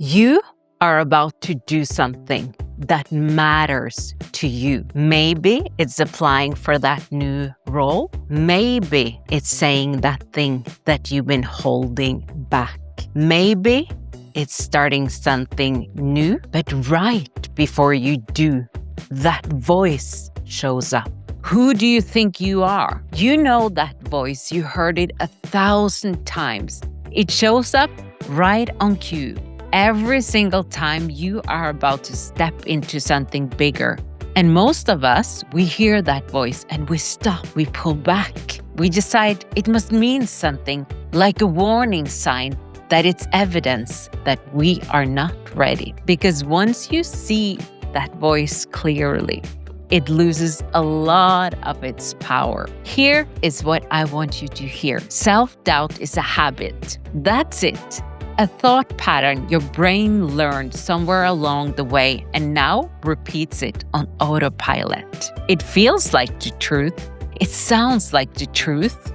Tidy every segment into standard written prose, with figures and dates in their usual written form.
You are about to do something that matters to you. Maybe it's applying for that new role. Maybe it's saying that thing that you've been holding back. Maybe it's starting something new, but right before you do, that voice shows up. Who do you think you are? You know that voice. You heard it 1,000 times. It shows up right on cue. Every single time you are about to step into something bigger. And most of us, we hear that voice and we stop, we pull back. We decide it must mean something, like a warning sign that it's evidence that we are not ready. Because once you see that voice clearly, it loses a lot of its power. Here is what I want you to hear. Self-doubt is a habit. That's it. A thought pattern your brain learned somewhere along the way and now repeats it on autopilot. It feels like the truth. It sounds like the truth,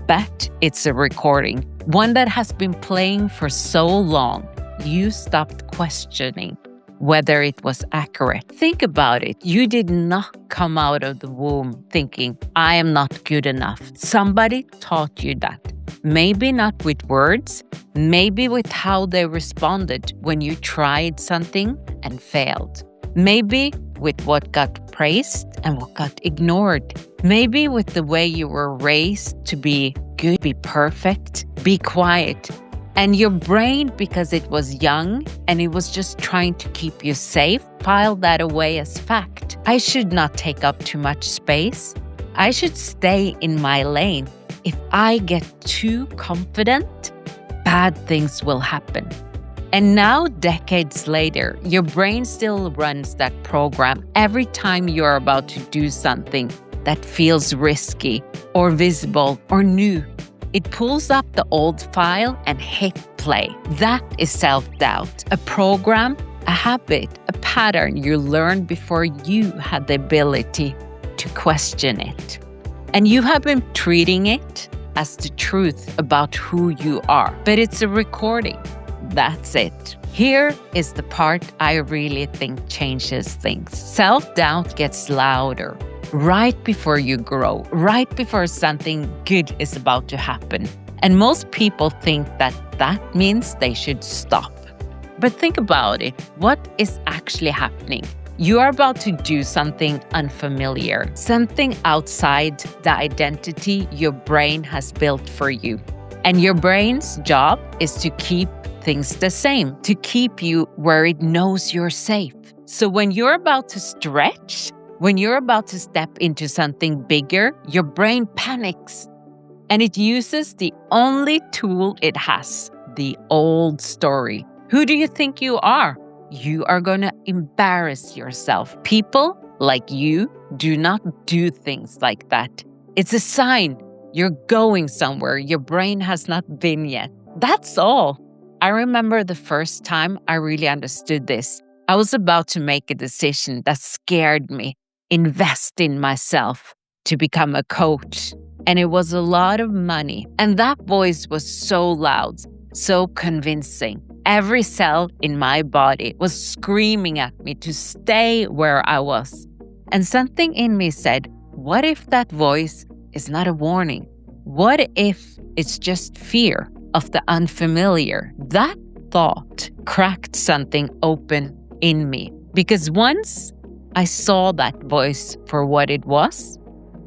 but it's a recording. One that has been playing for so long, you stopped questioning whether it was accurate. Think about it. You did not come out of the womb thinking, I am not good enough. Somebody taught you that. Maybe not with words, maybe with how they responded when you tried something and failed. Maybe with what got praised and what got ignored. Maybe with the way you were raised to be good, be perfect, be quiet. And your brain, because it was young and it was just trying to keep you safe, filed that away as fact. I should not take up too much space. I should stay in my lane. If I get too confident, bad things will happen. And now, decades later, your brain still runs that program every time you're about to do something that feels risky or visible or new. It pulls up the old file and hit play. That is self-doubt, a program, a habit, a pattern you learned before you had the ability to question it. And you have been treating it as the truth about who you are. But it's a recording. That's it. Here is the part I really think changes things. Self-doubt gets louder right before you grow, right before something good is about to happen. And most people think that that means they should stop. But think about it. What is actually happening? You are about to do something unfamiliar, something outside the identity your brain has built for you. And your brain's job is to keep things the same, to keep you where it knows you're safe. So when you're about to stretch, when you're about to step into something bigger, your brain panics. And it uses the only tool it has, the old story. Who do you think you are? You are going to embarrass yourself. People like you do not do things like that. It's a sign you're going somewhere your brain has not been yet. That's all. I remember the first time I really understood this. I was about to make a decision that scared me. Invest in myself to become a coach. And it was a lot of money. And that voice was so loud, so convincing. Every cell in my body was screaming at me to stay where I was. And something in me said, what if that voice is not a warning? What if it's just fear of the unfamiliar? That thought cracked something open in me. Because once I saw that voice for what it was,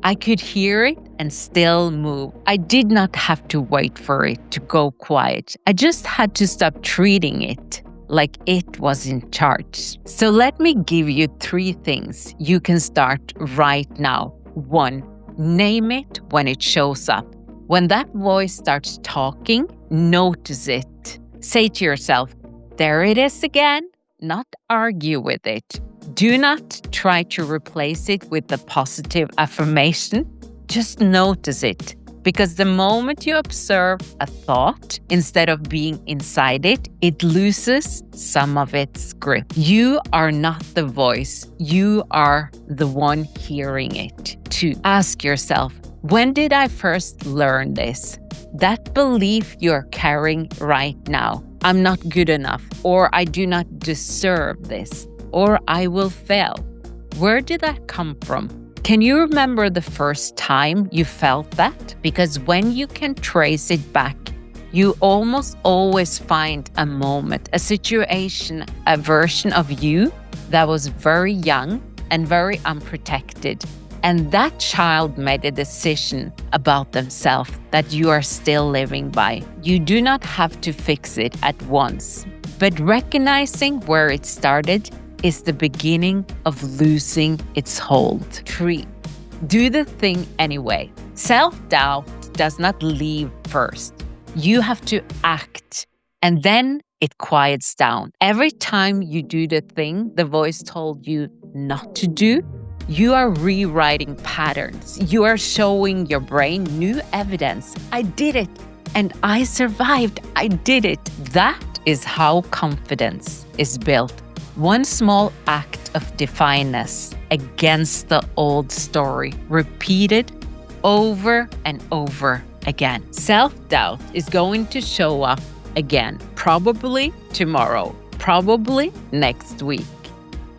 I could hear it and still move. I did not have to wait for it to go quiet. I just had to stop treating it like it was in charge. So let me give you 3 things you can start right now. 1, name it when it shows up. When that voice starts talking, notice it. Say to yourself, there it is again. Not argue with it. Do not try to replace it with a positive affirmation. Just notice it. Because the moment you observe a thought, instead of being inside it, it loses some of its grip. You are not the voice. You are the one hearing it. 2, ask yourself, when did I first learn this? That belief you're carrying right now, I'm not good enough, or I do not deserve this, or I will fail. Where did that come from? Can you remember the first time you felt that? Because when you can trace it back, you almost always find a moment, a situation, a version of you that was very young and very unprotected. And that child made a decision about themselves that you are still living by. You do not have to fix it at once, but recognizing where it started is the beginning of losing its hold. 3. Do the thing anyway. Self-doubt does not leave first. You have to act, and then it quiets down. Every time you do the thing the voice told you not to do, you are rewriting patterns. You are showing your brain new evidence. I did it, and I survived. I did it. That is how confidence is built. One small act of defiance against the old story, repeated over and over again. Self-doubt is going to show up again, probably tomorrow, probably next week,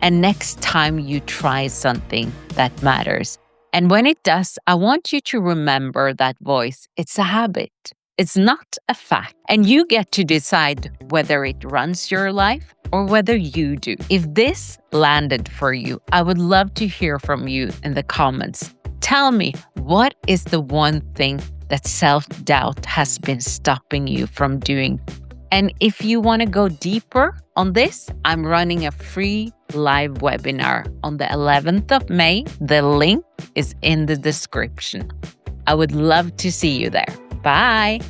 and next time you try something that matters. And when it does, I want you to remember that voice. It's a habit. It's not a fact. And you get to decide whether it runs your life or whether you do. If this landed for you, I would love to hear from you in the comments. Tell me, what is the one thing that self-doubt has been stopping you from doing? And if you want to go deeper on this, I'm running a free live webinar on the 11th of May. The link is in the description. I would love to see you there. Bye.